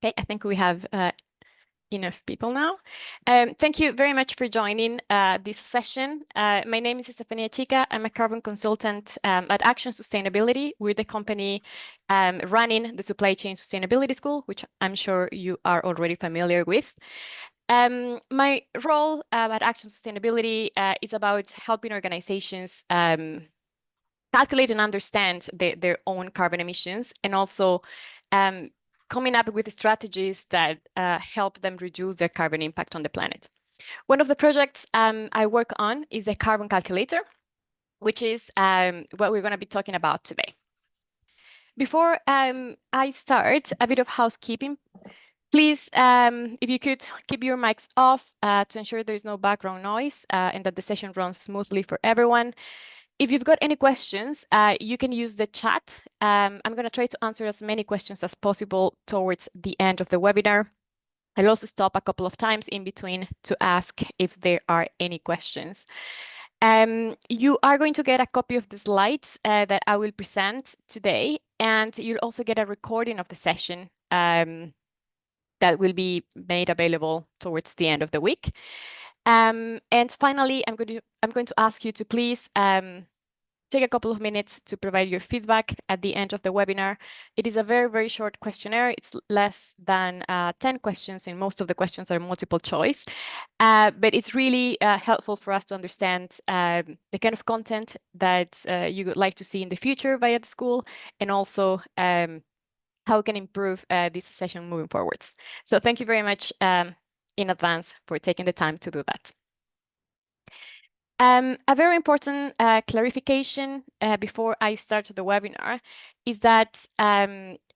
Okay, I think we have enough people now. Thank you very much for joining this session. My name is Estefania Chica. I'm a carbon consultant at Action Sustainability. We're the company running the Supply Chain Sustainability School, which I'm sure you are already familiar with. My role at Action Sustainability is about helping organizations calculate and understand their own carbon emissions, and also coming up with strategies that help them reduce their carbon impact on the planet. One of the projects I work on is a carbon calculator, which is what we're going to be talking about today. Before I start, a bit of housekeeping. Please, if you could keep your mics off to ensure there's no background noise and that the session runs smoothly for everyone. If you've got any questions, you can use the chat. I'm going to try to answer as many questions as possible towards the end of the webinar. I'll also stop a couple of times in between to ask if there are any questions. You are going to get a copy of the slides that I will present today, and you'll also get a recording of the session that will be made available towards the end of the week. And finally, I'm going to ask you to please take a couple of minutes to provide your feedback at the end of the webinar. It is a very, very short questionnaire. It's less than 10 questions, and most of the questions are multiple choice. But it's really helpful for us to understand the kind of content that you would like to see in the future via the school, and also how we can improve this session moving forwards. So thank you very much in advance for taking the time to do that. A very important clarification before I start the webinar is that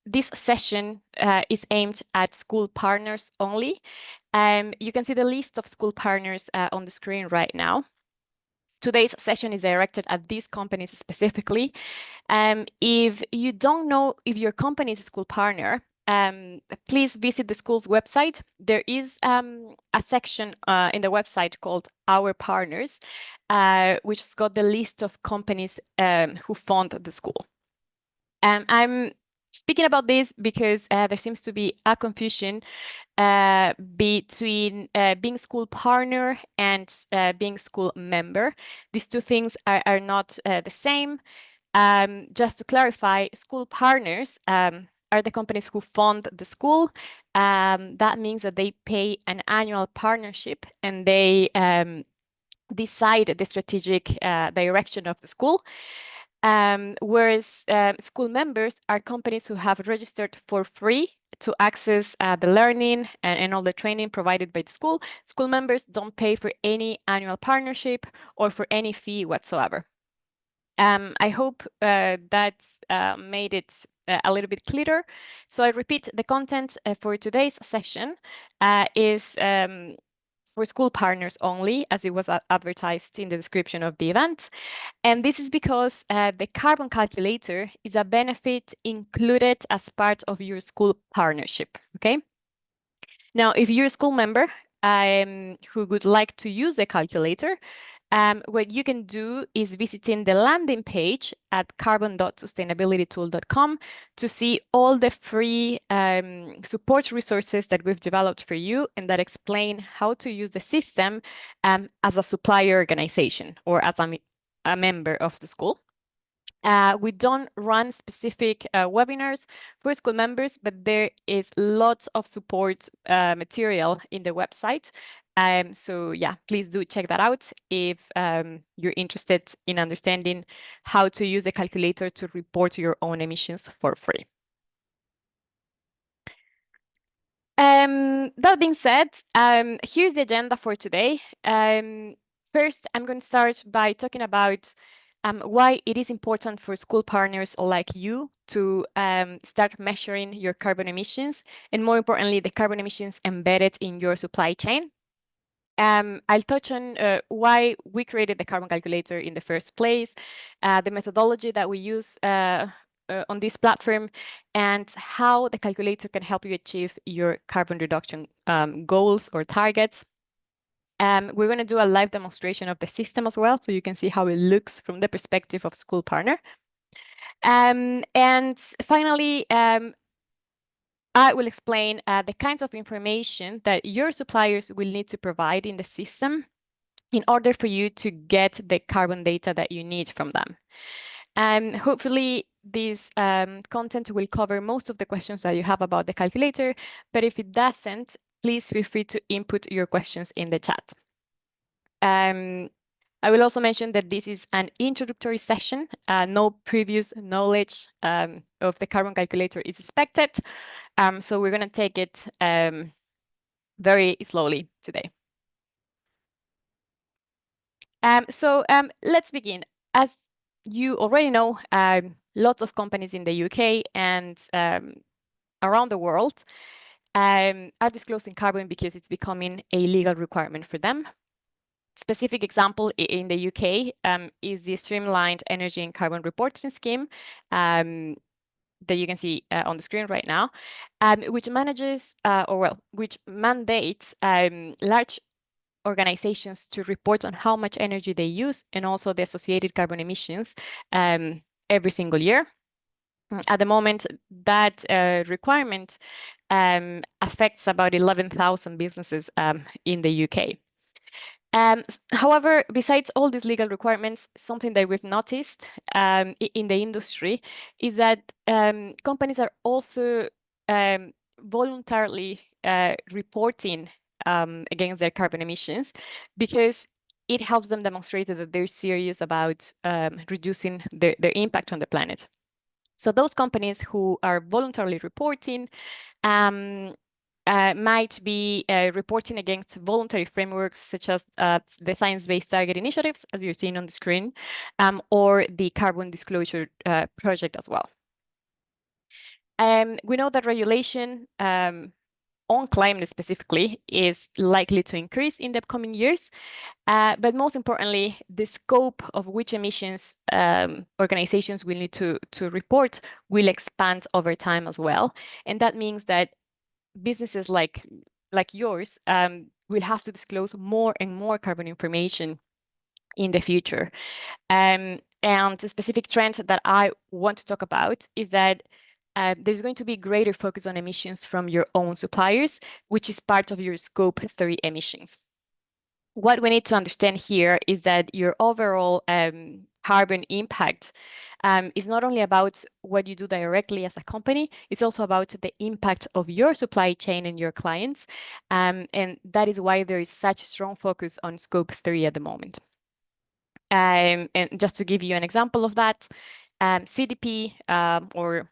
this session is aimed at school partners only. You can see the list of school partners on the screen right now. Today's session is directed at these companies specifically. If you don't know if your company is a school partner, please visit the school's website. There is a section in the website called Our Partners, which has got the list of companies who fund the school. I'm speaking about this because there seems to be a confusion between being school partner and being school member. These two things are not the same. Just to clarify, school partners are the companies who fund the school. That means that they pay an annual partnership, and they decide the strategic direction of the school. Whereas school members are companies who have registered for free to access the learning and all the training provided by the school. School members don't pay for any annual partnership or for any fee whatsoever. I hope that's made it a little bit clearer. So I repeat, the content for today's session is for school partners only, as it was advertised in the description of the event. And this is because the carbon calculator is a benefit included as part of your school partnership, okay? Now, if you're a school member who would like to use the calculator, what you can do is visiting the landing page at carbon.sustainabilitytool.com to see all the free support resources that we've developed for you and that explain how to use the system as a supplier organization or as a member of the school. We don't run specific webinars for school members, but there is lots of support material in the website. So yeah, please do check that out if you're interested in understanding how to use the calculator to report your own emissions for free. That being said, here's the agenda for today. First, I'm going to start by talking about why it is important for school partners like you to start measuring your carbon emissions, and more importantly, the carbon emissions embedded in your supply chain. I'll touch on why we created the carbon calculator in the first place, the methodology that we use on this platform, and how the calculator can help you achieve your carbon reduction goals or targets. We're going to do a live demonstration of the system as well, so you can see how it looks from the perspective of school partner. And finally, I will explain the kinds of information that your suppliers will need to provide in the system in order for you to get the carbon data that you need from them. Hopefully, this content will cover most of the questions that you have about the calculator, but if it doesn't, please feel free to input your questions in the chat. I will also mention that this is an introductory session. No previous knowledge of the carbon calculator is expected. So we're going to take it very slowly today. So let's begin. As you already know, lots of companies in the UK and around the world are disclosing carbon because it's becoming a legal requirement for them. Specific example in the UK is the Streamlined Energy and Carbon Reporting Scheme that you can see on the screen right now, which manages, which mandates large organizations to report on how much energy they use and also the associated carbon emissions every single year. At the moment, that requirement affects about 11,000 businesses in the UK. However, besides all these legal requirements, something that we've noticed in the industry is that companies are also voluntarily reporting against their carbon emissions because it helps them demonstrate that they're serious about reducing their impact on the planet. So those companies who are voluntarily reporting might be reporting against voluntary frameworks such as the Science Based Target Initiatives, as you're seeing on the screen, or the Carbon Disclosure Project as well. We know that regulation on climate specifically is likely to increase in the upcoming years, but most importantly, the scope of which emissions organizations will need to report will expand over time as well. And that means that businesses like yours will have to disclose more and more carbon information in the future. And a specific trend that I want to talk about is that there's going to be greater focus on emissions from your own suppliers, which is part of your Scope 3 emissions. What we need to understand here is that your overall carbon impact is not only about what you do directly as a company, it's also about the impact of your supply chain and your clients. And that is why there is such strong focus on Scope 3 at the moment. And just to give you an example of that, CDP or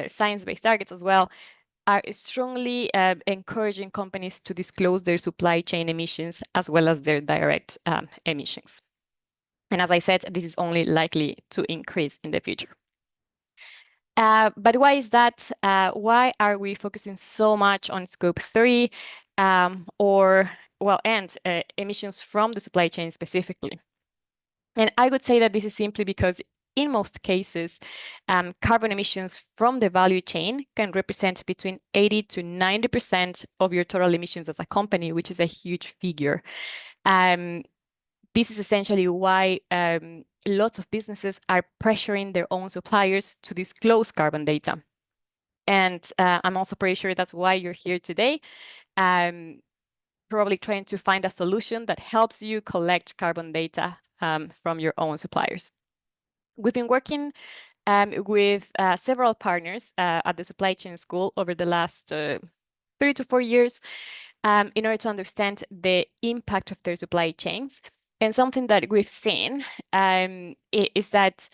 science-based targets as well are strongly encouraging companies to disclose their supply chain emissions as well as their direct emissions. And as I said, this is only likely to increase in the future. But why is that? Why are we focusing so much on Scope 3 and emissions from the supply chain specifically? And I would say that this is simply because in most cases, carbon emissions from the value chain can represent between 80 to 90% of your total emissions as a company, which is a huge figure. This is essentially why lots of businesses are pressuring their own suppliers to disclose carbon data. And I'm also pretty sure that's why you're here today, probably trying to find a solution that helps you collect carbon data from your own suppliers. We've been working with several partners at the Supply Chain School over the last 3 to 4 years in order to understand the impact of their supply chains. And something that we've seen is that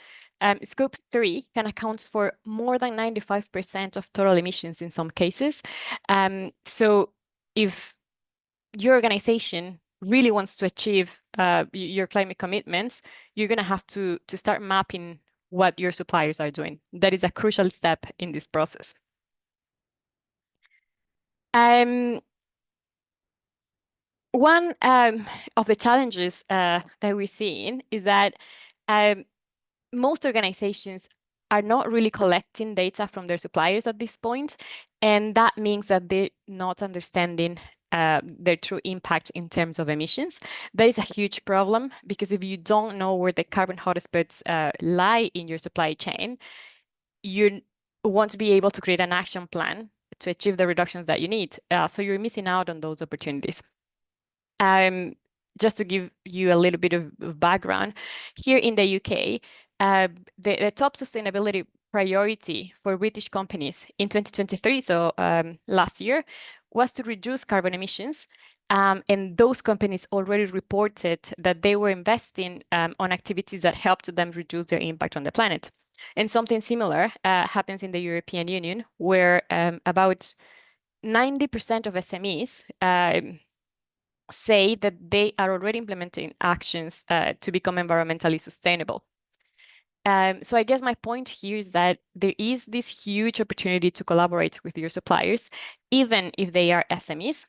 Scope 3 can account for more than 95% of total emissions in some cases. So if your organization really wants to achieve your climate commitments, you're going to have to start mapping what your suppliers are doing. That is a crucial step in this process. One of the challenges that we're seeing is that most organizations are not really collecting data from their suppliers at this point, and that means that they're not understanding their true impact in terms of emissions. That is a huge problem because if you don't know where the carbon hotspots lie in your supply chain, you want to be able to create an action plan to achieve the reductions that you need. So you're missing out on those opportunities. Just to give you a little bit of background, here in the UK, the top sustainability priority for British companies in 2023, so last year, was to reduce carbon emissions. And those companies already reported that they were investing on activities that helped them reduce their impact on the planet. And something similar happens in the European Union, where about 90% of SMEs say that they are already implementing actions to become environmentally sustainable. So I guess my point here is that there is this huge opportunity to collaborate with your suppliers, even if they are SMEs.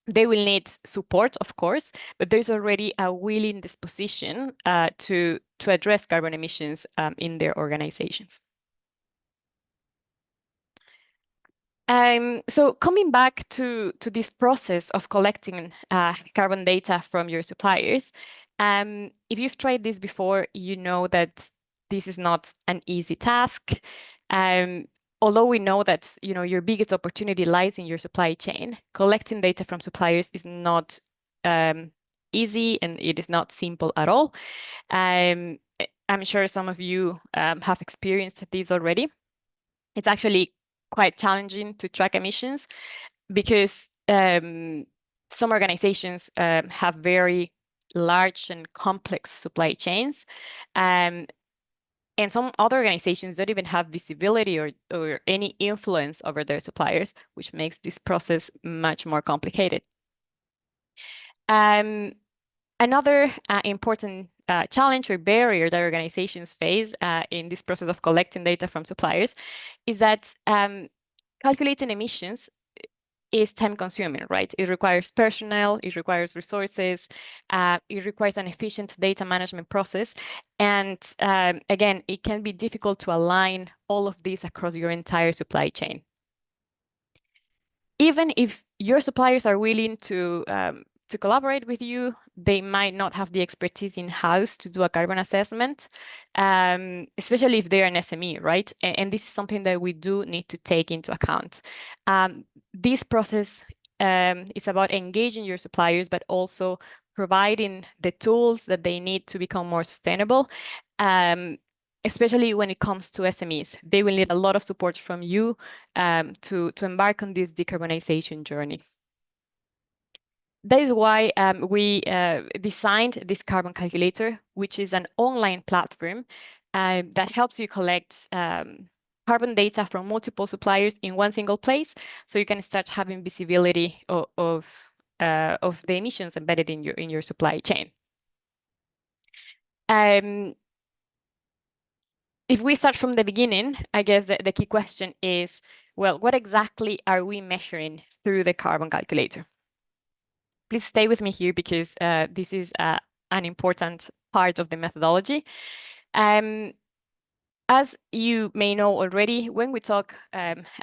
They will need support, of course, but there's already a willing disposition to address carbon emissions in their organizations. So coming back to this process of collecting carbon data from your suppliers, if you've tried this before, you know that this is not an easy task. Although we know that your biggest opportunity lies in your supply chain, collecting data from suppliers is not easy, and it is not simple at all. I'm sure some of you have experienced this already. It's actually quite challenging to track emissions because some organizations have very large and complex supply chains. And some other organizations don't even have visibility or any influence over their suppliers, which makes this process much more complicated. Another important challenge or barrier that organizations face in this process of collecting data from suppliers is that calculating emissions is time consuming, right? It requires personnel, it requires resources, it requires an efficient data management process. And again, it can be difficult to align all of these across your entire supply chain. Even if your suppliers are willing to collaborate with you, they might not have the expertise in-house to do a carbon assessment, especially if they're an SME, right? And this is something that we do need to take into account. This process is about engaging your suppliers, but also providing the tools that they need to become more sustainable, especially when it comes to SMEs. They will need a lot of support from you to embark on this decarbonization journey. That is why we designed this carbon calculator, which is an online platform that helps you collect carbon data from multiple suppliers in one single place, so you can start having visibility of the emissions embedded in your supply chain. If we start from the beginning, I guess the key question is, well, what exactly are we measuring through the carbon calculator? Please stay with me here because this is an important part of the methodology. As you may know already, when we talk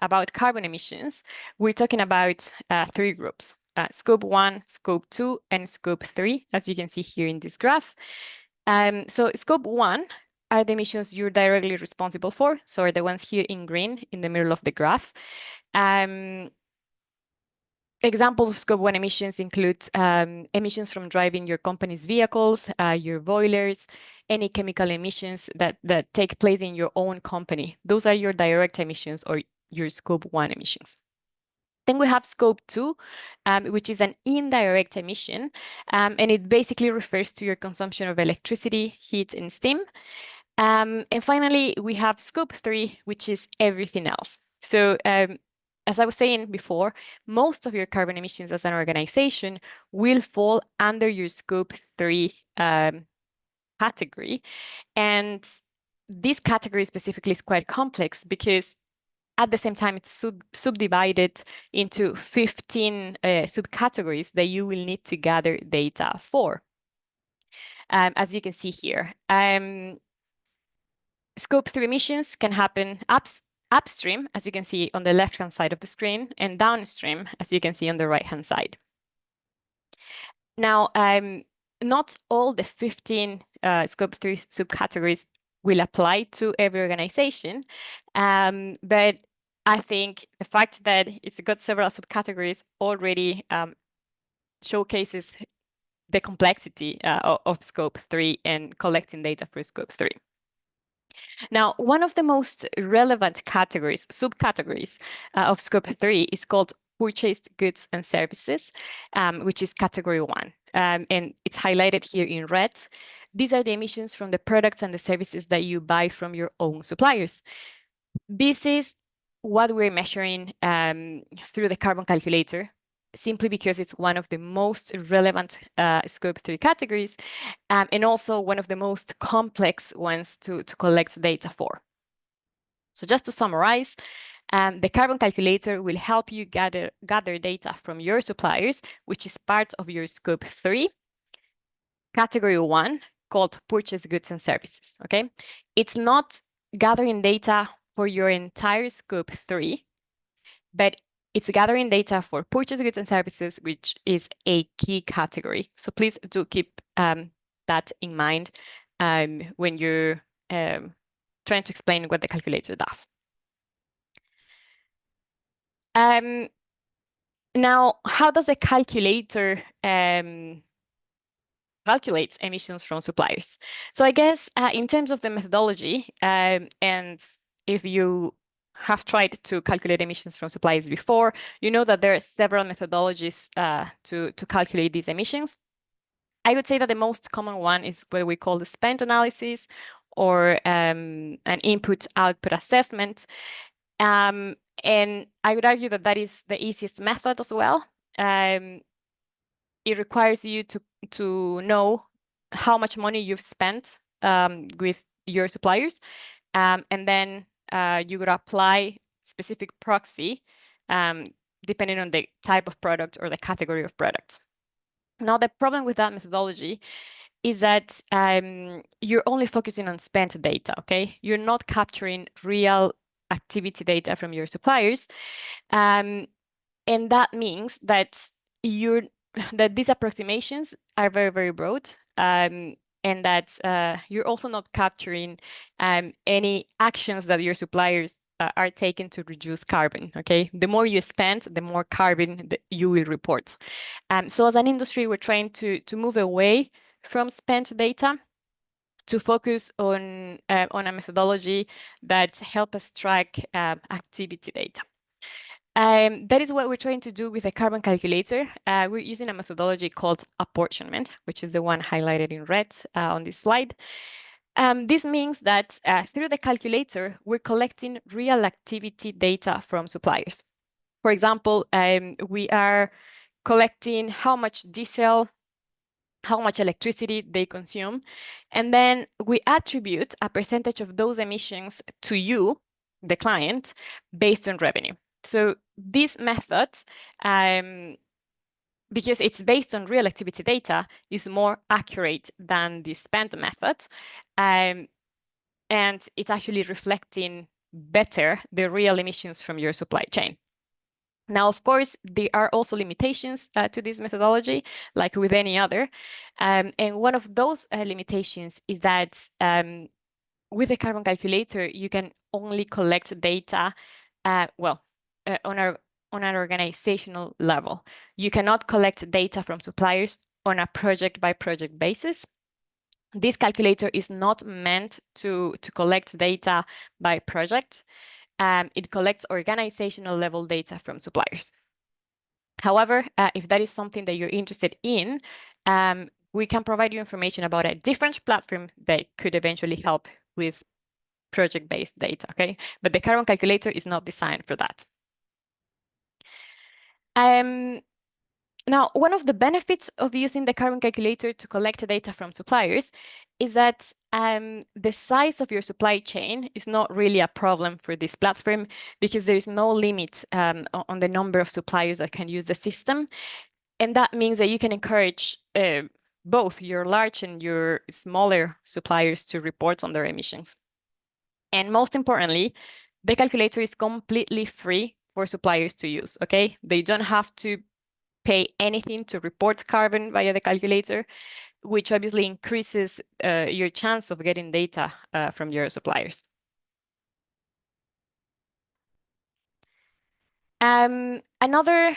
about carbon emissions, we're talking about 3 groups, Scope 1, Scope 2, and Scope 3, as you can see here in this graph. So Scope 1 are the emissions you're directly responsible for, so are the ones here in green in the middle of the graph. Examples of Scope 1 emissions include emissions from driving your company's vehicles, your boilers, any chemical emissions that take place in your own company. Those are your direct emissions or your Scope 1 emissions. Then we have Scope 2, which is an indirect emission, and it basically refers to your consumption of electricity, heat, and steam. And finally, we have Scope 3, which is everything else. So as I was saying before, most of your carbon emissions as an organization will fall under your Scope 3 category. And this category specifically is quite complex because at the same time, it's subdivided into 15 subcategories that you will need to gather data for. As you can see here, Scope 3 emissions can happen upstream, as you can see on the left-hand side of the screen, and downstream, as you can see on the right-hand side. Now, not all the 15 Scope 3 subcategories will apply to every organization, but I think the fact that it's got several subcategories already showcases the complexity of Scope 3 and collecting data for Scope 3. Now, one of the most relevant categories, subcategories of Scope 3 is called purchased goods and services, which is category 1. And it's highlighted here in red. These are the emissions from the products and the services that you buy from your own suppliers. This is what we're measuring through the carbon calculator, simply because it's one of the most relevant Scope 3 categories, and also one of the most complex ones to collect data for. So just to summarize, the carbon calculator will help you gather data from your suppliers, which is part of your Scope 3. Category 1, called purchased goods and services, okay? It's not gathering data for your entire Scope 3, but it's gathering data for purchased goods and services, which is a key category. So please do keep that in mind when you're trying to explain what the calculator does. Now, how does a calculator calculates emissions from suppliers? So I guess in terms of the methodology, and if you have tried to calculate emissions from suppliers before, you know that there are several methodologies to calculate these emissions. I would say that the most common one is what we call the spend analysis, or an input-output assessment. And I would argue that that is the easiest method as well. It requires you to know how much money you've spent with your suppliers, and then you would apply specific proxy depending on the type of product or the category of products. Now, the problem with that methodology is that you're only focusing on spent data, okay? You're not capturing real activity data from your suppliers. And that means that these approximations are very, very broad, and that you're also not capturing any actions that your suppliers are taking to reduce carbon, okay? The more you spend, the more carbon that you will report. So as an industry, we're trying to move away from spent data to focus on a methodology that helps us track activity data. That is what we're trying to do with the carbon calculator. We're using a methodology called apportionment, which is the one highlighted in red on this slide. This means that through the calculator, we're collecting real activity data from suppliers. For example, we are collecting how much diesel, how much electricity they consume, and then we attribute a percentage of those emissions to you, the client, based on revenue. So this method, because it's based on real activity data, is more accurate than the spend method. And it's actually reflecting better the real emissions from your supply chain. Now, of course, there are also limitations to this methodology, like with any other. And one of those limitations is that with the carbon calculator, you can only collect data, on an organizational level. You cannot collect data from suppliers on a project-by-project basis. This calculator is not meant to collect data by project. It collects organizational level data from suppliers. However, if that is something that you're interested in, we can provide you information about a different platform that could eventually help with project-based data, okay? But the carbon calculator is not designed for that. Now, one of the benefits of using the carbon calculator to collect data from suppliers is that the size of your supply chain is not really a problem for this platform, because there is no limit on the number of suppliers that can use the system. And that means that you can encourage both your large and your smaller suppliers to report on their emissions. And most importantly, the calculator is completely free for suppliers to use, okay? They don't have to pay anything to report carbon via the calculator, which obviously increases your chance of getting data from your suppliers. Another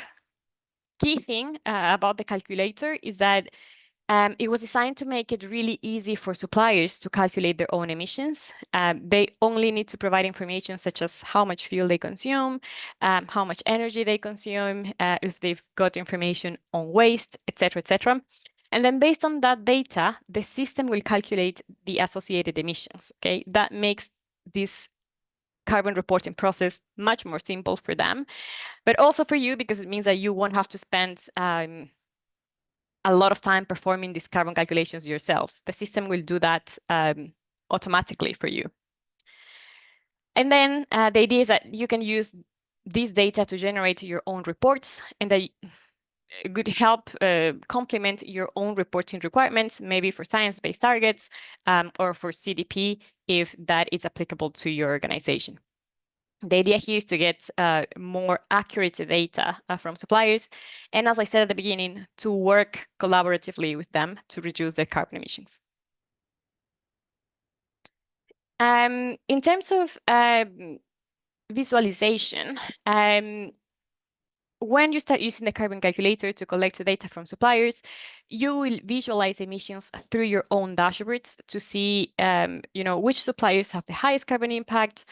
key thing about the calculator is that it was designed to make it really easy for suppliers to calculate their own emissions. They only need to provide information such as how much fuel they consume, how much energy they consume, if they've got information on waste, etc., etc. And then based on that data, the system will calculate the associated emissions. Okay, that makes this carbon reporting process much more simple for them, but also for you because it means that you won't have to spend a lot of time performing these carbon calculations yourselves. The system will do that automatically for you. And then the idea is that you can use these data to generate your own reports, and that could help complement your own reporting requirements, maybe for science-based targets or for CDP, if that is applicable to your organization. The idea here is to get more accurate data from suppliers, and as I said at the beginning, to work collaboratively with them to reduce their carbon emissions. In terms of visualization, when you start using the carbon calculator to collect the data from suppliers, you will visualize emissions through your own dashboards to see, which suppliers have the highest carbon impact,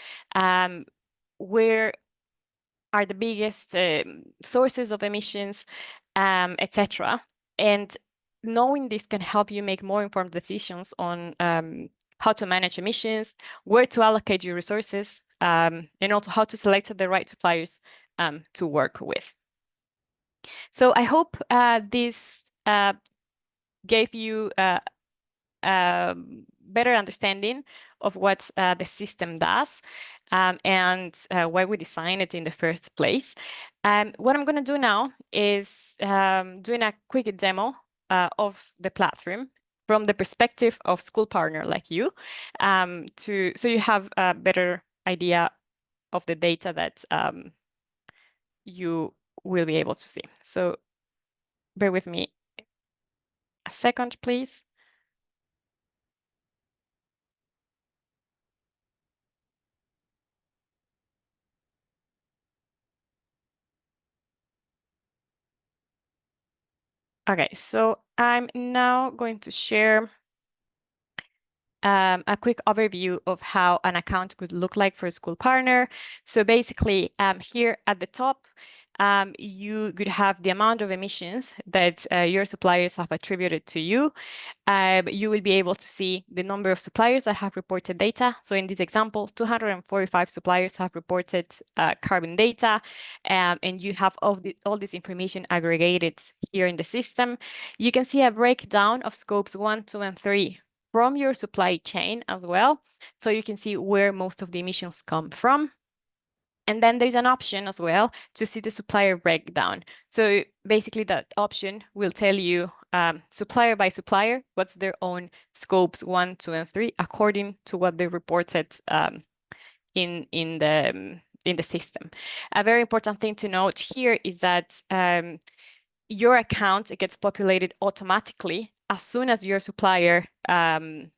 where are the biggest sources of emissions, etc. And knowing this can help you make more informed decisions on how to manage emissions, where to allocate your resources, and also how to select the right suppliers to work with. So I hope this gave you a better understanding of what the system does and why we designed it in the first place. What I'm going to do now is doing a quick demo of the platform from the perspective of school partner like you, so you have a better idea of the data that you will be able to see. So bear with me a second, please. Okay, so I'm now going to share a quick overview of how an account could look like for a school partner. So basically, here at the top, you could have the amount of emissions that your suppliers have attributed to you. You will be able to see the number of suppliers that have reported data. So in this example, 245 suppliers have reported carbon data, and you have all this information aggregated here in the system. You can see a breakdown of scopes 1, 2, and 3 from your supply chain as well. So you can see where most of the emissions come from. And then there's an option as well to see the supplier breakdown. So basically that option will tell you supplier by supplier, what's their own scopes 1, 2, and 3, according to what they reported in the system. A very important thing to note here is that your account gets populated automatically as soon as your supplier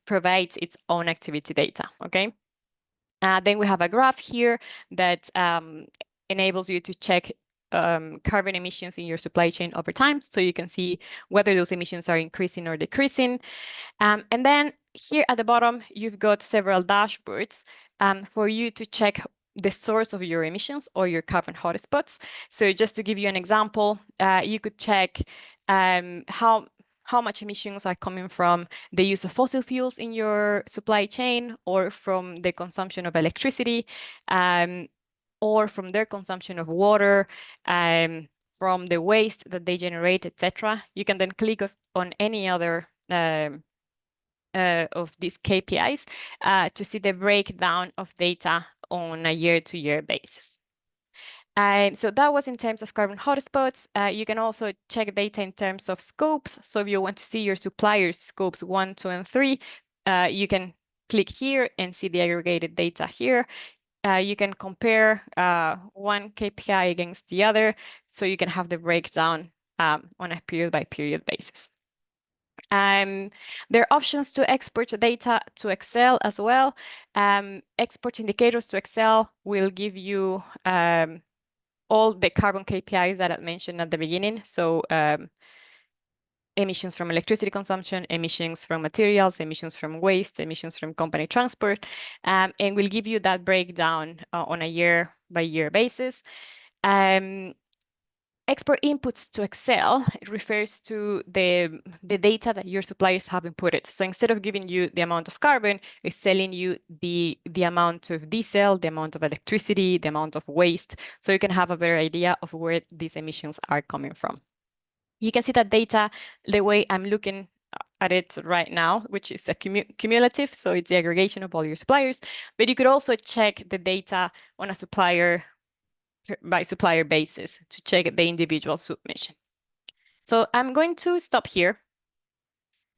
provides its own activity data, okay? Then we have a graph here that enables you to check carbon emissions in your supply chain over time, so you can see whether those emissions are increasing or decreasing. And then here at the bottom, you've got several dashboards for you to check the source of your emissions or your carbon hotspots. So just to give you an example, you could check how much emissions are coming from the use of fossil fuels in your supply chain, or from the consumption of electricity, or from their consumption of water, from the waste that they generate, etc. You can then click on any other of these KPIs to see the breakdown of data on a year-to-year basis. So that was in terms of carbon hotspots. You can also check data in terms of scopes. So if you want to see your suppliers' scopes 1, 2, and 3, you can click here and see the aggregated data here. You can compare one KPI against the other, so you can have the breakdown on a period-by-period basis. There are options to export data to Excel as well. Export indicators to Excel will give you all the carbon KPIs that I mentioned at the beginning. So emissions from electricity consumption, emissions from materials, emissions from waste, emissions from company transport, and we'll give you that breakdown on a year-by-year basis. Export inputs to Excel, it refers to the data that your suppliers have inputted. So instead of giving you the amount of carbon, it's telling you the amount of diesel, the amount of electricity, the amount of waste, so you can have a better idea of where these emissions are coming from. You can see that data the way I'm looking at it right now, which is a cumulative, so it's the aggregation of all your suppliers, but you could also check the data on a supplier by supplier basis to check the individual submission. So I'm going to stop here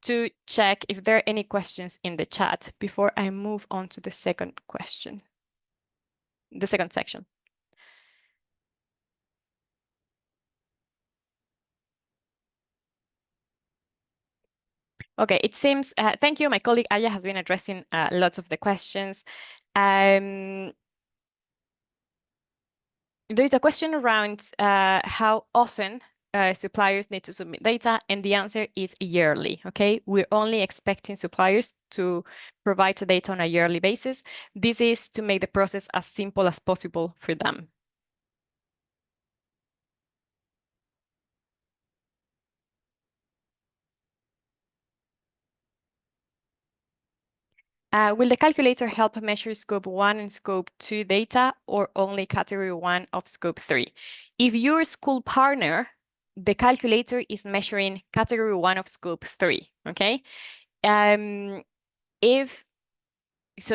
to check if there are any questions in the chat before I move on to the second question, the second section. Okay, it seems, thank you. My colleague Aya has been addressing lots of the questions. There's a question around how often suppliers need to submit data, and the answer is yearly, okay? We're only expecting suppliers to provide the data on a yearly basis. This is to make the process as simple as possible for them. Will the calculator help measure Scope 1 and Scope 2 data, or only Category 1 of Scope 3? If you're a school partner, the calculator is measuring Category 1 of Scope 3, okay? So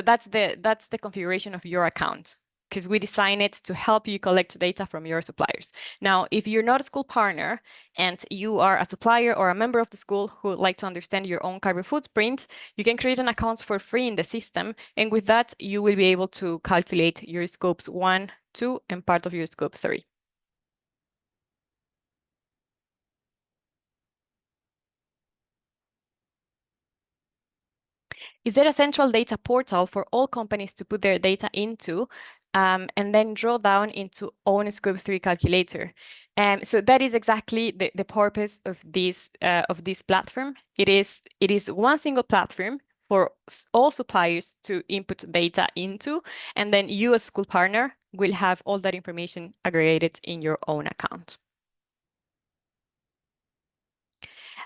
that's the configuration of your account, because we design it to help you collect data from your suppliers. Now, if you're not a school partner and you are a supplier or a member of the school who would like to understand your own carbon footprint, you can create an account for free in the system. And with that, you will be able to calculate your scopes 1, 2, and part of your scope 3. Is there a central data portal for all companies to put their data into and then draw down into own Scope 3 calculator? So that is exactly the purpose of this platform. It is one single platform for all suppliers to input data into, and then you as school partner will have all that information aggregated in your own account.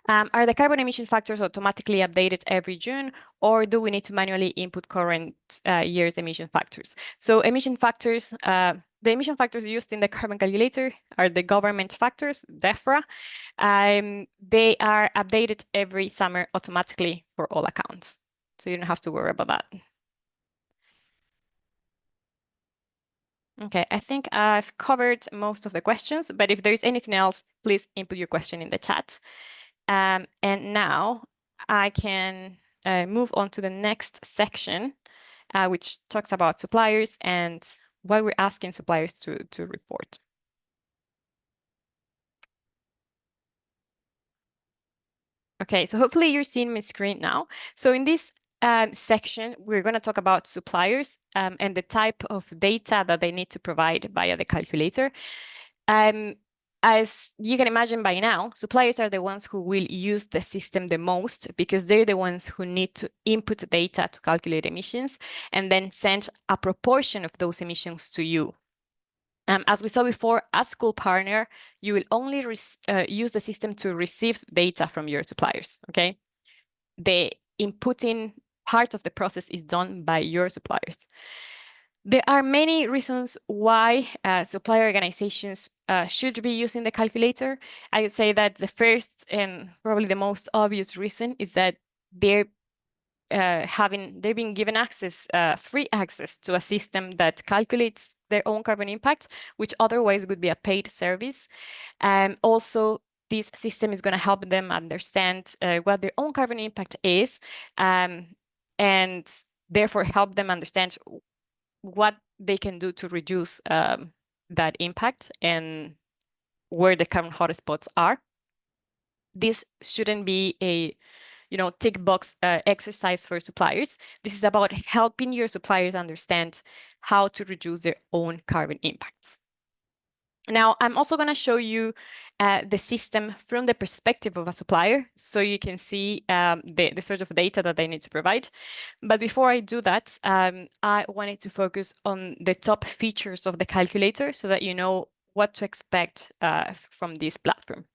Are the carbon emission factors automatically updated every June, or do we need to manually input current year's emission factors? So emission factors, the emission factors used in the carbon calculator are the government factors, DEFRA. They are updated every summer automatically for all accounts. So you don't have to worry about that. Okay, I think I've covered most of the questions, but if there's anything else, please input your question in the chat. And now I can move on to the next section, which talks about suppliers and what we're asking suppliers to report. Okay, so hopefully you're seeing my screen now. So in this section, we're going to talk about suppliers and the type of data that they need to provide via the calculator. As you can imagine by now, suppliers are the ones who will use the system the most, because they're the ones who need to input data to calculate emissions and then send a proportion of those emissions to you. As we saw before, as school partner, you will only use the system to receive data from your suppliers, okay? The inputting part of the process is done by your suppliers. There are many reasons why supplier organizations should be using the calculator. I would say that the first and probably the most obvious reason is that they've been given access, free access to a system that calculates their own carbon impact, which otherwise would be a paid service. Also, this system is going to help them understand what their own carbon impact is, and therefore help them understand what they can do to reduce that impact and where the carbon hotspots are. This shouldn't be a tick box exercise for suppliers. This is about helping your suppliers understand how to reduce their own carbon impacts. Now, I'm also going to show you the system from the perspective of a supplier, so you can see the sort of data that they need to provide. But before I do that, I wanted to focus on the top features of the calculator so that you know what to expect from this platform.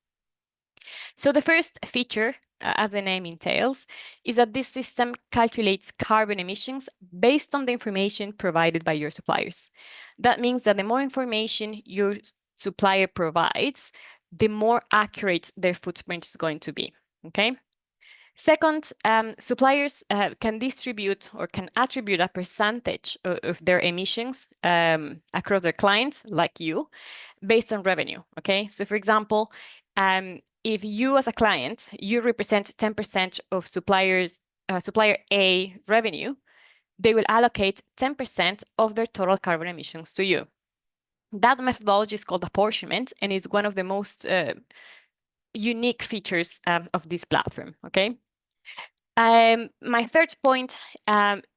So the first feature, as the name entails, is that this system calculates carbon emissions based on the information provided by your suppliers. That means that the more information your supplier provides, the more accurate their footprint is going to be, okay? Second, suppliers can distribute or can attribute a percentage of their emissions across their clients, like you, based on revenue, okay? So for example, if you as a client, you represent 10% of supplier A revenue, they will allocate 10% of their total carbon emissions to you. That methodology is called apportionment and is one of the most unique features of this platform, okay? My third point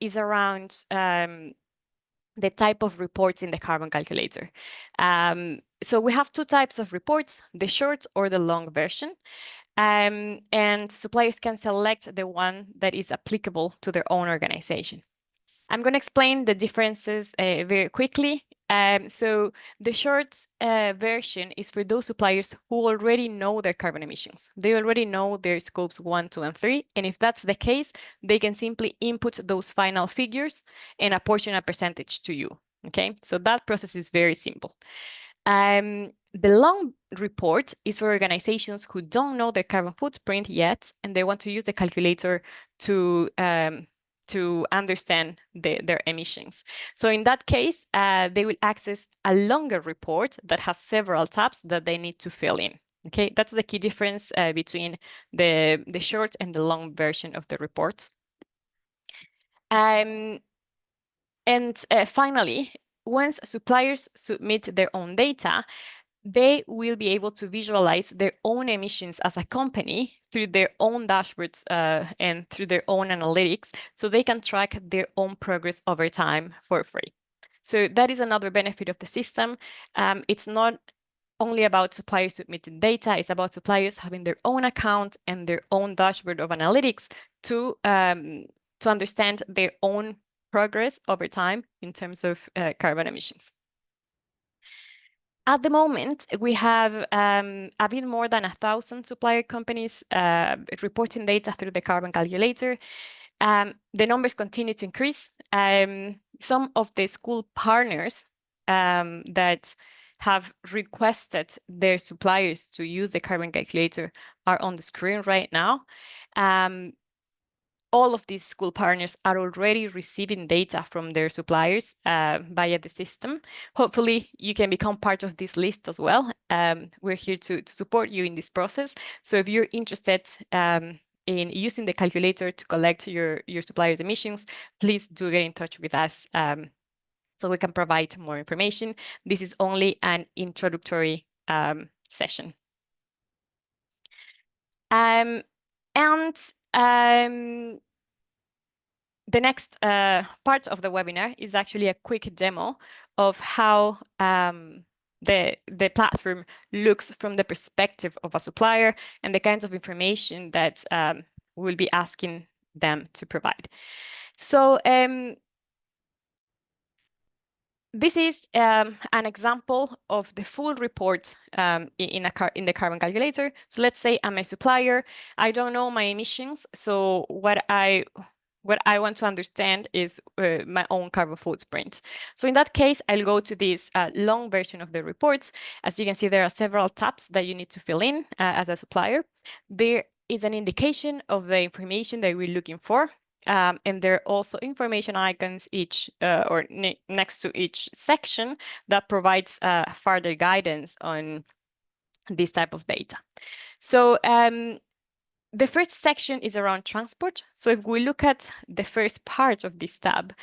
is around the type of reports in the carbon calculator. So we have two types of reports, the short or the long version. And suppliers can select the one that is applicable to their own organization. I'm going to explain the differences very quickly. So the short version is for those suppliers who already know their carbon emissions. They already know their scopes 1, 2, and 3. And if that's the case, they can simply input those final figures and apportion a percentage to you. Okay, so that process is very simple. The long report is for organizations who don't know their carbon footprint yet, and they want to use the calculator to understand their emissions. So in that case, they will access a longer report that has several tabs that they need to fill in. Okay, that's the key difference between the short and the long version of the reports. And finally, once suppliers submit their own data, they will be able to visualize their own emissions as a company through their own dashboards and through their own analytics, so they can track their own progress over time for free. So that is another benefit of the system. It's not only about suppliers submitting data, it's about suppliers having their own account and their own dashboard of analytics to understand their own progress over time in terms of carbon emissions. At the moment, we have a bit more than 1,000 supplier companies reporting data through the carbon calculator. The numbers continue to increase. Some of the school partners that have requested their suppliers to use the carbon calculator are on the screen right now. All of these school partners are already receiving data from their suppliers via the system. Hopefully, you can become part of this list as well. We're here to support you in this process. So if you're interested in using the calculator to collect your suppliers' emissions, please do get in touch with us so we can provide more information. This is only an introductory session. The next part of the webinar is actually a quick demo of how the platform looks from the perspective of a supplier and the kinds of information that we'll be asking them to provide. So this is an example of the full report in the carbon calculator. So let's say I'm a supplier. I don't know my emissions. So what I want to understand is my own carbon footprint. So in that case, I'll go to this long version of the reports. As you can see, there are several tabs that you need to fill in as a supplier. There is an indication of the information that we're looking for. And there are also information icons next to each section that provides further guidance on this type of data. So the first section is around transport. So if we look at the first part of this tab,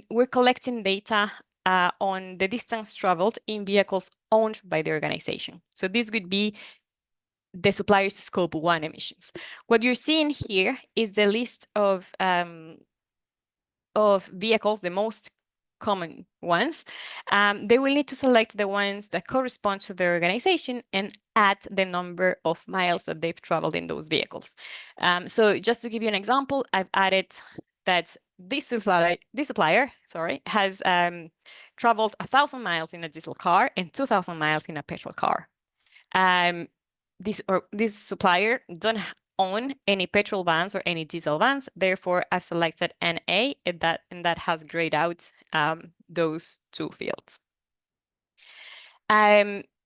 we're collecting data on the distance traveled in vehicles owned by the organization. So this would be the supplier's scope 1 emissions. What you're seeing here is the list of vehicles, the most common ones, they will need to select the ones that correspond to their organization and add the number of miles that they've traveled in those vehicles. So just to give you an example, I've added that this supplier, has traveled 1,000 miles in a diesel car and 2,000 miles in a petrol car. This supplier don't own any petrol vans or any diesel vans. Therefore, I've selected NA, and that has grayed out those two fields.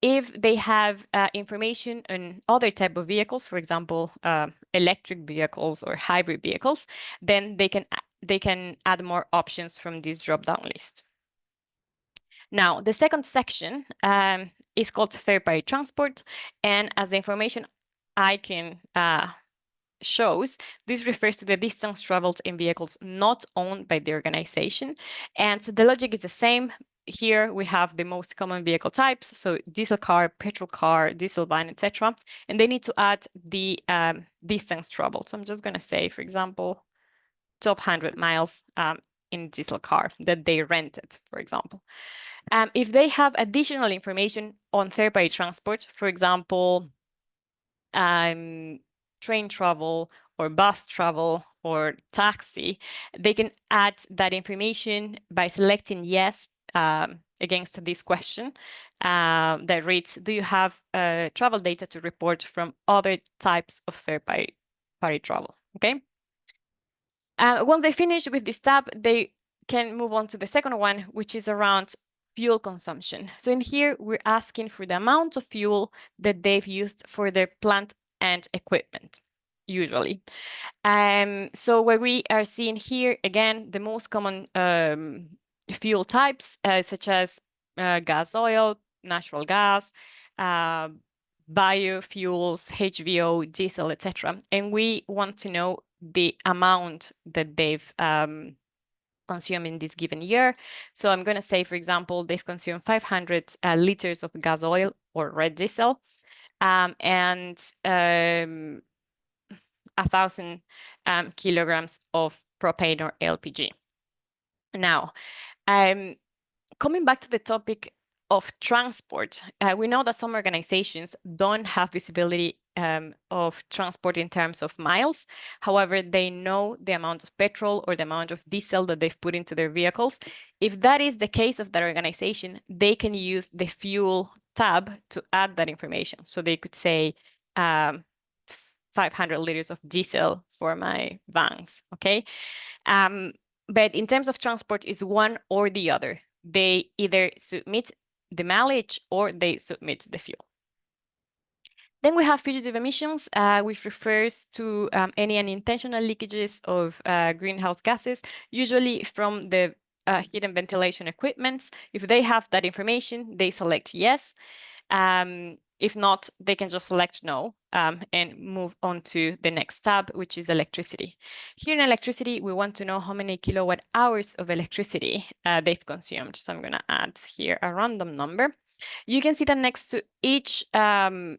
If they have information on other type of vehicles, for example, electric vehicles or hybrid vehicles, then they can add more options from this drop-down list. Now, the second section is called third-party transport, and as the information icon shows, this refers to the distance traveled in vehicles not owned by the organization, and the logic is the same. Here we have the most common vehicle types, so diesel car, petrol car, diesel van, etc. And they need to add the distance traveled. So I'm just going to say, for example, 1,200 miles in diesel car that they rented, for example. If they have additional information on third-party transport, for example, train travel or bus travel or taxi, they can add that information by selecting yes against this question that reads, do you have travel data to report from other types of third-party travel? Okay. Once they finish with this tab, they can move on to the second one, which is around fuel consumption. So in here, we're asking for the amount of fuel that they've used for their plant and equipment, usually. So what we are seeing here, again, the most common fuel types, such as gas oil, natural gas, biofuels, HVO, diesel, etc. And we want to know the amount that they've consumed in this given year. So I'm going to say, for example, they've consumed 500 liters of gas oil or red diesel, and 1,000 kilograms of propane or LPG. Now, coming back to the topic of transport, we know that some organizations don't have visibility of transport in terms of miles. However, they know the amount of petrol or the amount of diesel that they've put into their vehicles. If that is the case of that organization, they can use the fuel tab to add that information. So they could say 500 liters of diesel for my vans, okay? But in terms of transport, is one or the other. They either submit the mileage or they submit the fuel. Then we have fugitive emissions, which refers to any unintentional leakages of greenhouse gases, usually from the hidden ventilation equipments. If they have that information, they select yes. If not, they can just select no and move on to the next tab, which is electricity. Here in electricity, we want to know how many kilowatt hours of electricity they've consumed. So I'm going to add here a random number. You can see that next to each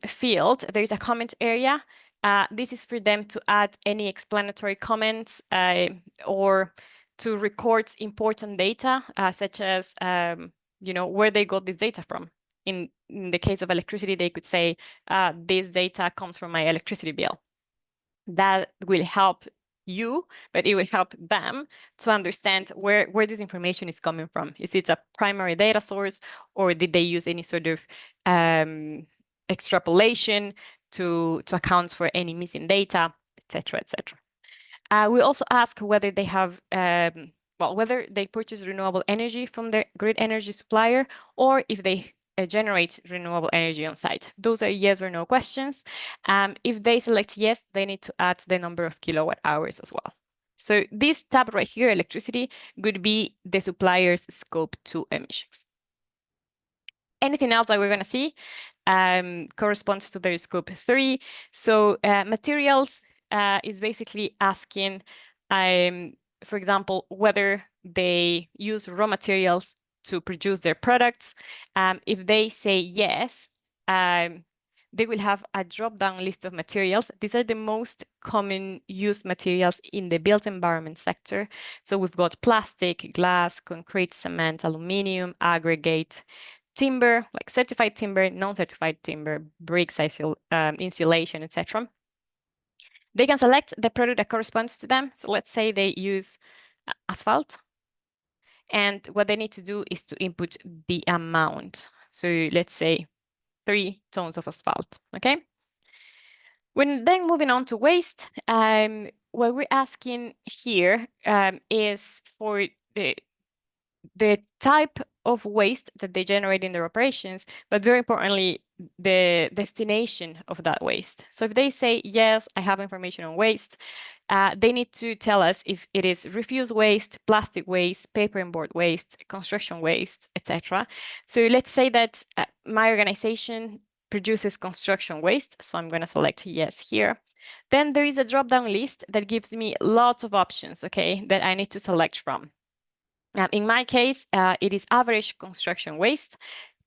field, there's a comment area. This is for them to add any explanatory comments or to record important data, such as where they got this data from. In the case of electricity, they could say, this data comes from my electricity bill. That will help you, but it will help them to understand where this information is coming from. Is it a primary data source, or did they use any sort of extrapolation to account for any missing data, etc., etc. We also ask whether they have whether they purchase renewable energy from their grid energy supplier, or if they generate renewable energy on site. Those are yes or no questions. If they select yes, they need to add the number of kilowatt hours as well. So this tab right here, electricity, would be the supplier's scope 2 emissions. Anything else that we're going to see corresponds to their scope 3. So materials is basically asking, for example, whether they use raw materials to produce their products. If they say yes, they will have a drop-down list of materials. These are the most common used materials in the built environment sector. So we've got plastic, glass, concrete, cement, aluminum, aggregate, timber, like certified timber, non-certified timber, bricks, insulation, etc. They can select the product that corresponds to them. So let's say they use asphalt. And what they need to do is to input the amount. So let's say 3 tons of asphalt, okay? When then moving on to waste, what we're asking here is for the type of waste that they generate in their operations, but very importantly, the destination of that waste. So if they say, yes, I have information on waste, they need to tell us if it is refuse waste, plastic waste, paper and board waste, construction waste, etc. So let's say that my organization produces construction waste, so I'm going to select yes here. Then there is a drop-down list that gives me lots of options, okay, that I need to select from. In my case, it is average construction waste,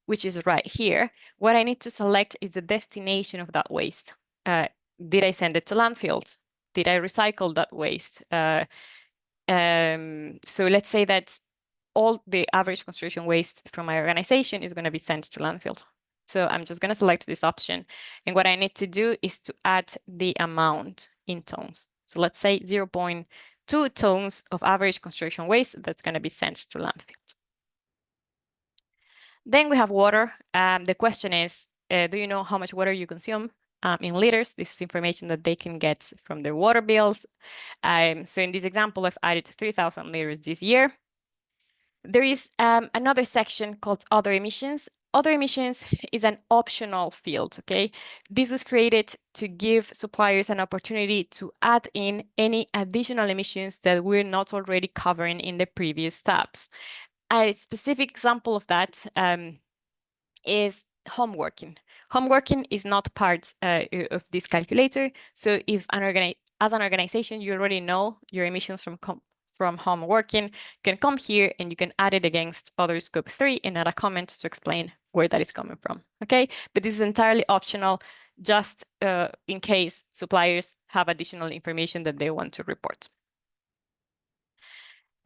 which is right here. What I need to select is the destination of that waste. Did I send it to landfills? Did I recycle that waste? So let's say that all the average construction waste from my organization is going to be sent to landfill. So I'm just going to select this option. And what I need to do is to add the amount in tons. So let's say 0.2 tons of average construction waste that's going to be sent to landfill. Then we have water. The question is, do you know how much water you consume in liters? This is information that they can get from their water bills. So in this example, I've added 3,000 liters this year. There is another section called other emissions. Other emissions is an optional field, okay? This was created to give suppliers an opportunity to add in any additional emissions that we're not already covering in the previous tabs. A specific example of that is home working. Home working is not part of this calculator. So if as an organization, you already know your emissions from home working, you can come here and you can add it against other scope 3 and add a comment to explain where that is coming from, okay? But this is entirely optional, just in case suppliers have additional information that they want to report.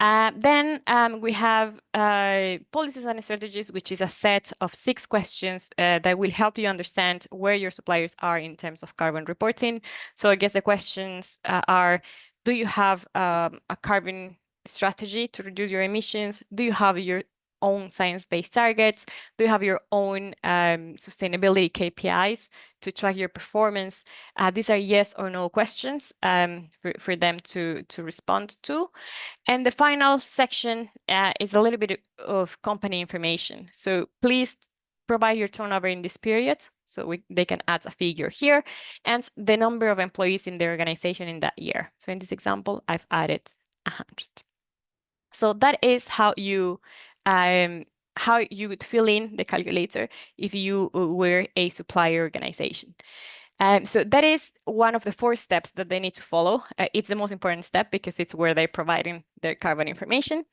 Then we have policies and strategies, which is a set of 6 questions that will help you understand where your suppliers are in terms of carbon reporting. So I guess the questions are, do you have a carbon strategy to reduce your emissions? Do you have your own science-based targets? Do you have your own sustainability KPIs to track your performance? These are yes or no questions for them to respond to. And the final section is a little bit of company information. So please provide your turnover in this period. So they can add a figure here and the number of employees in the organization in that year. So in this example, I've added 100. So that is how you would fill in the calculator if you were a supplier organization. So that is one of the 4 steps that they need to follow. It's the most important step because it's where they're providing their carbon information.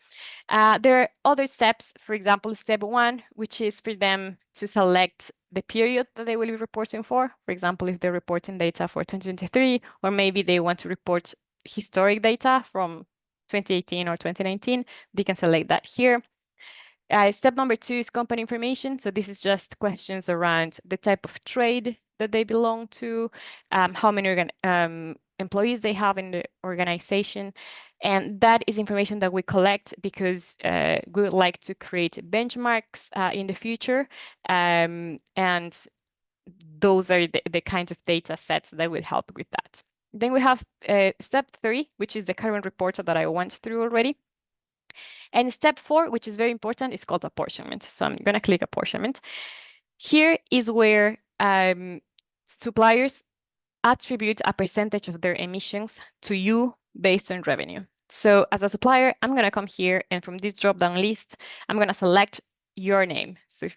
There are other steps, for example, step 1, which is for them to select the period that they will be reporting for. For example, if they're reporting data for 2023, or maybe they want to report historic data from 2018 or 2019, they can select that here. Step number 2 is company information. So this is just questions around the type of trade that they belong to, how many employees they have in the organization. And that is information that we collect because we would like to create benchmarks in the future. And those are the kind of data sets that will help with that. Then we have step 3, which is the current report that I went through already. And step 4, which is very important, is called apportionment. So I'm going to click apportionment. Here is where suppliers attribute a percentage of their emissions to you based on revenue. So as a supplier, I'm going to come here and from this drop-down list, I'm going to select your name. So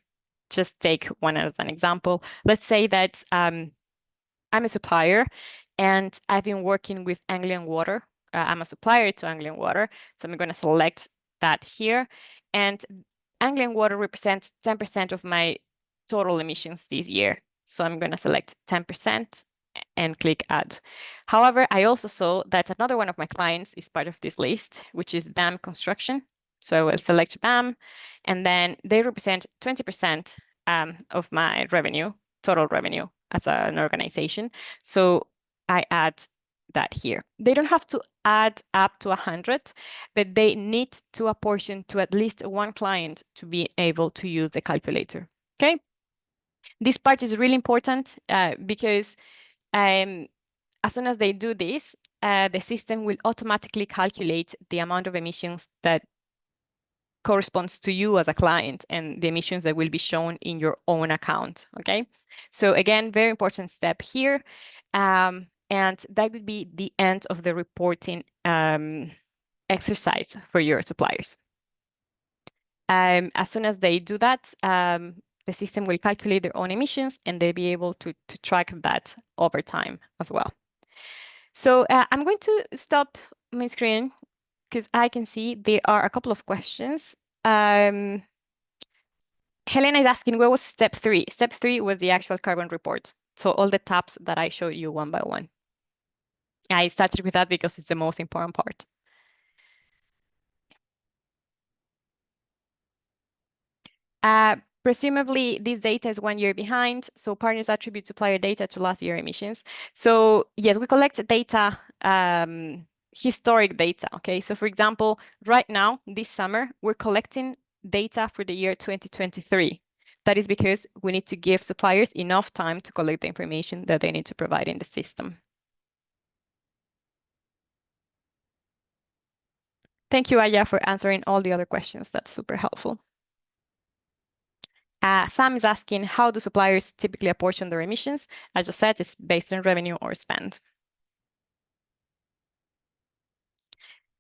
just take one as an example. Let's say that I'm a supplier and I've been working with Anglian Water. I'm a supplier to Anglian Water. So I'm going to select that here. And Anglian Water represents 10% of my total emissions this year. So I'm going to select 10% and click add. However, I also saw that another one of my clients is part of this list, which is BAM Construction. So I will select BAM, and then they represent 20% of my revenue, total revenue as an organization. So I add that here. They don't have to add up to 100, but they need to apportion to at least one client to be able to use the calculator. Okay. This part is really important because as soon as they do this, the system will automatically calculate the amount of emissions that corresponds to you as a client and the emissions that will be shown in your own account, okay? So again, very important step here. And that would be the end of the reporting exercise for your suppliers. As soon as they do that, the system will calculate their own emissions and they'll be able to track that over time as well. So I'm going to stop my screen because I can see there are a couple of questions. Helena is asking, what was step 3? Step 3 was the actual carbon report. So all the tabs that I showed you one by one. I started with that because it's the most important part. Presumably, this data is 1 year behind, so partners attribute supplier data to last year emissions. So yes, we collect data, historic data, okay? So for example, right now, this summer, we're collecting data for the year 2023. That is because we need to give suppliers enough time to collect the information that they need to provide in the system. Thank you, Aya, for answering all the other questions. That's super helpful. Sam is asking, how do suppliers typically apportion their emissions? I just said it's based on revenue or spend.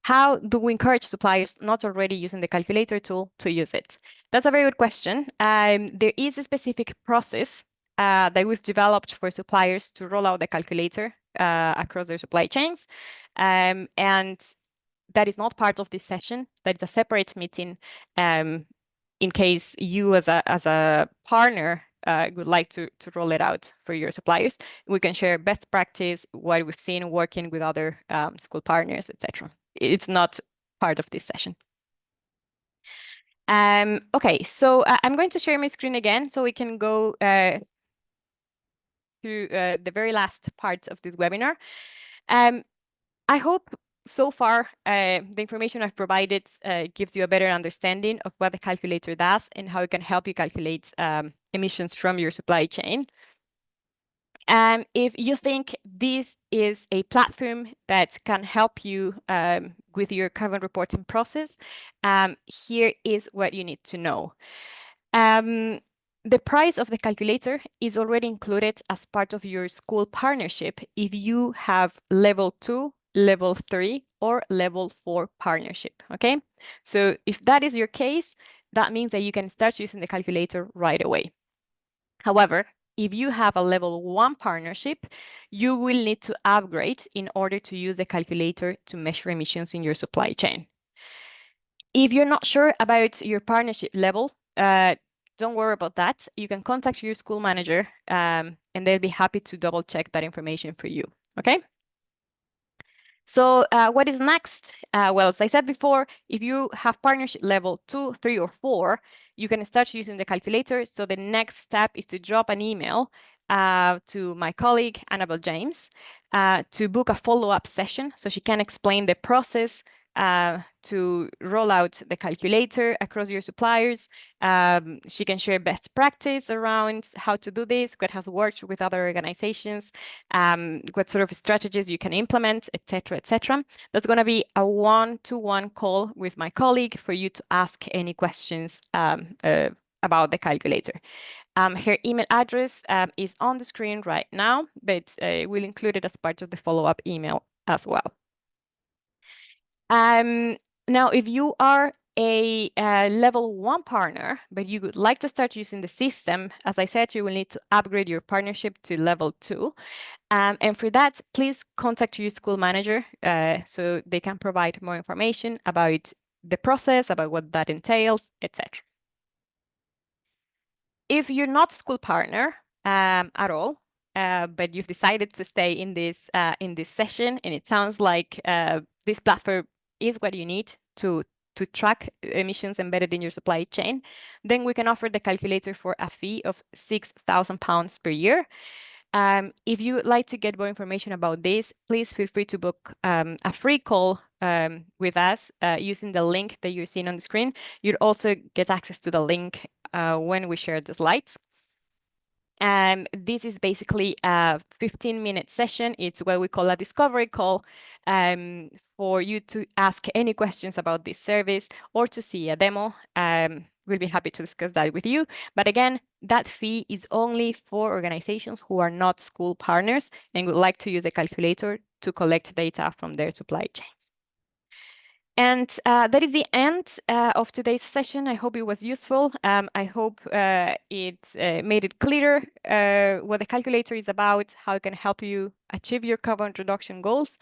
How do we encourage suppliers not already using the calculator tool to use it? That's a very good question. There is a specific process that we've developed for suppliers to roll out the calculator across their supply chains. And that is not part of this session. That is a separate meeting in case you as a partner would like to roll it out for your suppliers. We can share best practice, what we've seen working with other school partners, etc. It's not part of this session. Okay, so I'm going to share my screen again so we can go through the very last part of this webinar. I hope so far the information I've provided gives you a better understanding of what the calculator does and how it can help you calculate emissions from your supply chain. If you think this is a platform that can help you with your carbon reporting process, here is what you need to know. The price of the calculator is already included as part of your school partnership if you have level 2, level 3, or level 4 partnership, okay? So if that is your case, that means that you can start using the calculator right away. However, if you have a level 1 partnership, you will need to upgrade in order to use the calculator to measure emissions in your supply chain. If you're not sure about your partnership level, don't worry about that. You can contact your school manager and they'll be happy to double check that information for you, okay? So what is next? Well, as I said before, if you have partnership level 2, 3, or 4, you can start using the calculator. So the next step is to drop an email to my colleague, Annabelle James, to book a follow-up session so she can explain the process to roll out the calculator across your suppliers. She can share best practice around how to do this, what has worked with other organizations, what sort of strategies you can implement, etc., etc. That's going to be a one-to-one call with my colleague for you to ask any questions about the calculator. Her email address is on the screen right now, but we'll include it as part of the follow-up email as well. Now, if you are a level 1 partner, but you would like to start using the system, as I said, you will need to upgrade your partnership to level 2. And for that, please contact your school manager so they can provide more information about the process, about what that entails, etc. If you're not school partner, at all, but you've decided to stay in this session, and it sounds like this platform is what you need to track emissions embedded in your supply chain, then we can offer the calculator for a fee of £6,000 per year. If you'd like to get more information about this, please feel free to book a free call with us using the link that you're seeing on the screen. You'd also get access to the link when we share the slides. This is basically a 15-minute session. It's what we call a discovery call for you to ask any questions about this service or to see a demo. We'll be happy to discuss that with you. But again, that fee is only for organizations who are not school partners and would like to use a calculator to collect data from their supply chains. And that is the end of today's session. I hope it was useful. I hope it made it clearer what the calculator is about, how it can help you achieve your carbon reduction goals.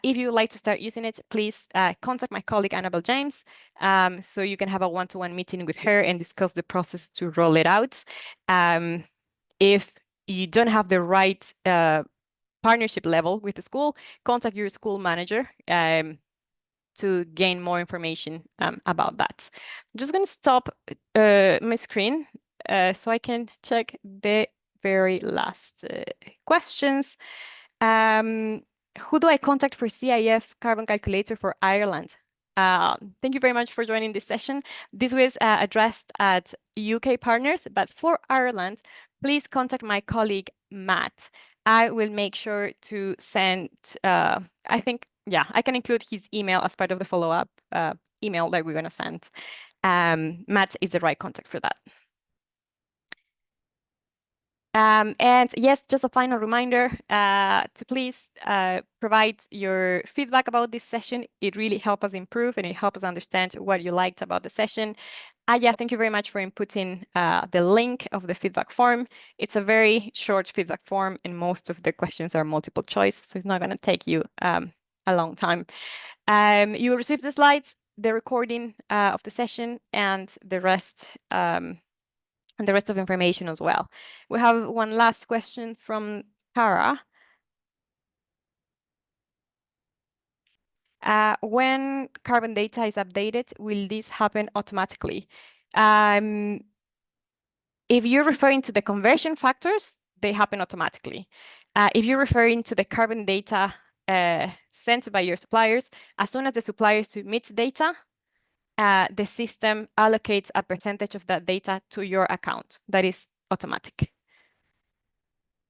If you would like to start using it, please contact my colleague, Annabelle James, so you can have a one-to-one meeting with her and discuss the process to roll it out. If you don't have the right partnership level with the school, contact your school manager to gain more information about that. I'm just going to stop my screen so I can check the very last questions. Who do I contact for CIF carbon calculator for Ireland? Thank you very much for joining this session. This was addressed at UK partners, but for Ireland, please contact my colleague, Matt. I will make sure to send, I think, yeah, I can include his email as part of the follow-up email that we're going to send. Matt is the right contact for that. And yes, just a final reminder to please provide your feedback about this session. It really helps us improve and it helps us understand what you liked about the session. Yeah, thank you very much for inputting the link of the feedback form. It's a very short feedback form and most of the questions are multiple choice, so it's not going to take you a long time. You will receive the slides, the recording of the session, and the rest of information as well. We have one last question from Tara. When carbon data is updated, will this happen automatically? If you're referring to the conversion factors, they happen automatically. If you're referring to the carbon data sent by your suppliers, as soon as the suppliers submit data, the system allocates a percentage of that data to your account. That is automatic.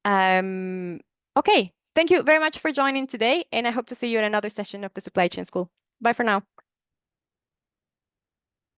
Okay, thank you very much for joining today, and I hope to see you in another session of the Supply Chain School. Bye for now.